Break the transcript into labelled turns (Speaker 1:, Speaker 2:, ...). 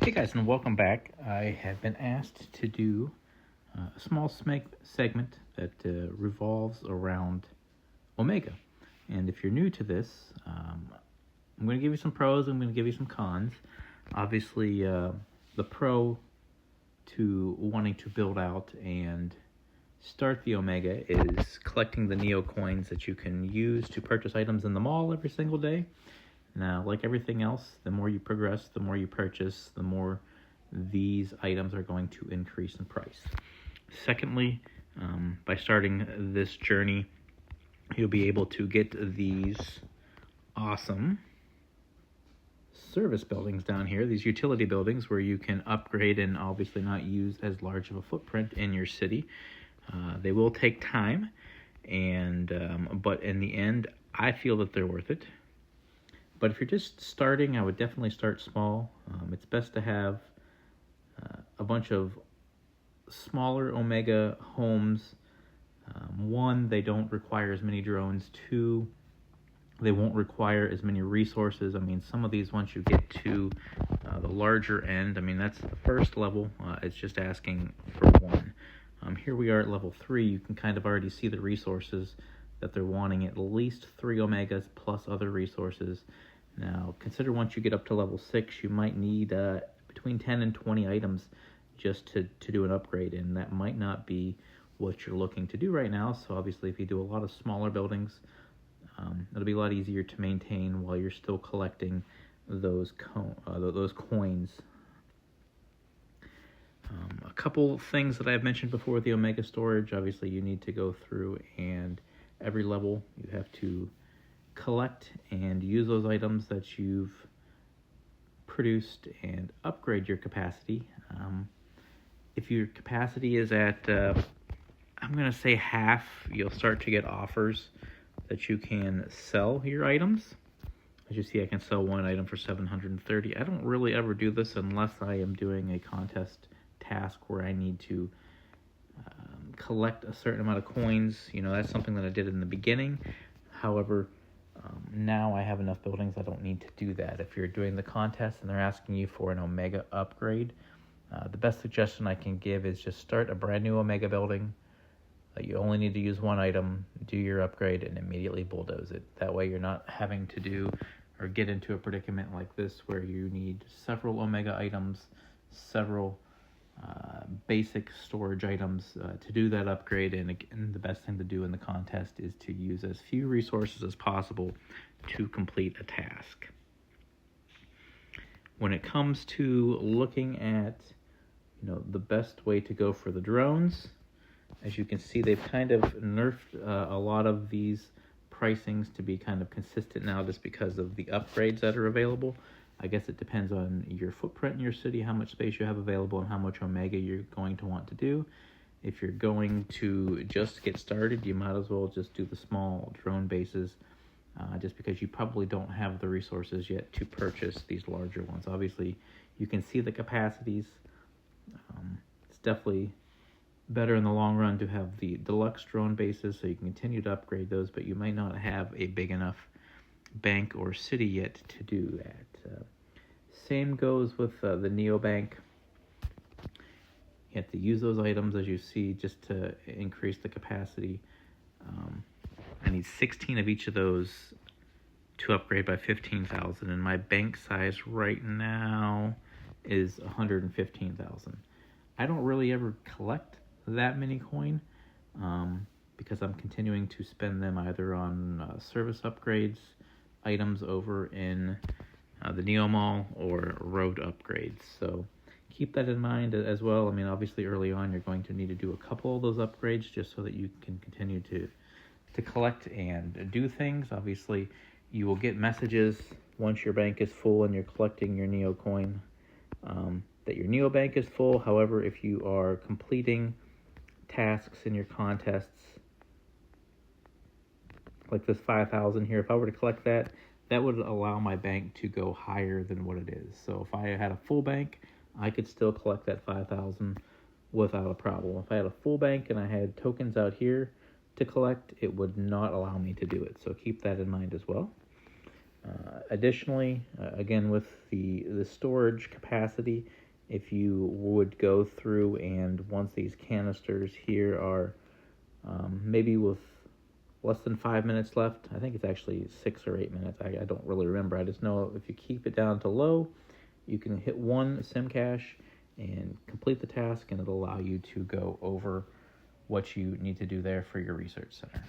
Speaker 1: Hey guys, and welcome back. I have been asked to do a small segment that revolves around Omega. And if you're new to this, I'm going to give you some pros, I'm going to give you some cons. Obviously, the pro to wanting to build out and start the Omega is collecting the Neo coins that you can use to purchase items in the mall every single day. Now, like everything else, the more you progress, the more you purchase, the more these items are going to increase in price. Secondly, by starting this journey, you'll be able to get these awesome service buildings down here, these utility buildings where you can upgrade and obviously not use as large of a footprint in your city. They will take time, but in the end, I feel that they're worth it. But if you're just starting, I would definitely start small. It's best to have a bunch of smaller Omega homes. One, they don't require as many drones. Two, they won't require as many resources. I mean, some of these, once you get to the larger end, I mean, that's the first level. It's just asking for one. Here we are at level 3. You can kind of already see the resources that they're wanting, at least 3 Omegas plus other resources. Now, consider once you get up to level 6, you might need between 10 and 20 items just to do an upgrade, and that might not be what you're looking to do right now. So obviously, if you do a lot of smaller buildings, it'll be a lot easier to maintain while you're still collecting those coins. A couple things that I've mentioned before with the Omega storage, obviously you need to go through, and every level you have to collect and use those items that you've produced and upgrade your capacity. If your capacity is at, I'm going to say half, you'll start to get offers that you can sell your items. As you see, I can sell one item for 730. I don't really ever do this unless I am doing a contest task where I need to collect a certain amount of coins. You know, that's something that I did in the beginning. However, now I have enough buildings I don't need to do that. If you're doing the contest and they're asking you for an Omega upgrade, the best suggestion I can give is just start a brand new Omega building. You only need to use one item, do your upgrade, and immediately bulldoze it. That way you're not having to do or get into a predicament like this where you need several Omega items, several basic storage items to do that upgrade. And again, the best thing to do in the contest is to use as few resources as possible to complete a task. When it comes to looking at, the best way to go for the drones, as you can see, they've kind of nerfed a lot of these pricings to be kind of consistent now just because of the upgrades that are available. I guess it depends on your footprint in your city, how much space you have available, and how much Omega you're going to want to do. If you're going to just get started, you might as well just do the small drone bases, just because you probably don't have the resources yet to purchase these larger ones. Obviously, you can see the capacities. It's definitely better in the long run to have the deluxe drone bases so you can continue to upgrade those, but you might not have a big enough bank or city yet to do that. Same goes with the neobank. You have to use those items, as you see, just to increase the capacity. I need 16 of each of those to upgrade by 15,000, and my bank size right now is 115,000. I don't really ever collect that many coin because I'm continuing to spend them either on service upgrades, items over in the Neo Mall, or road upgrades. So keep that in mind as well. I mean, obviously early on you're going to need to do a couple of those upgrades just so that you can continue to collect and do things. Obviously you will get messages once your bank is full and you're collecting your Neo coin that your Neo bank is full. However, if you are completing tasks in your contests, like this 5,000 here, if I were to collect that, that would allow my bank to go higher than what it is. So if I had a full bank, I could still collect that 5,000 without a problem. If I had a full bank and I had tokens out here to collect, it would not allow me to do it. So keep that in mind as well. Additionally, again with the storage capacity, if you would go through and once these canisters here are maybe with less than 5 minutes left, I think it's actually 6 or 8 minutes, I don't really remember. I just know if you keep it down to low, you can hit one sim cache and complete the task, and it'll allow you to go over what you need to do there for your research center.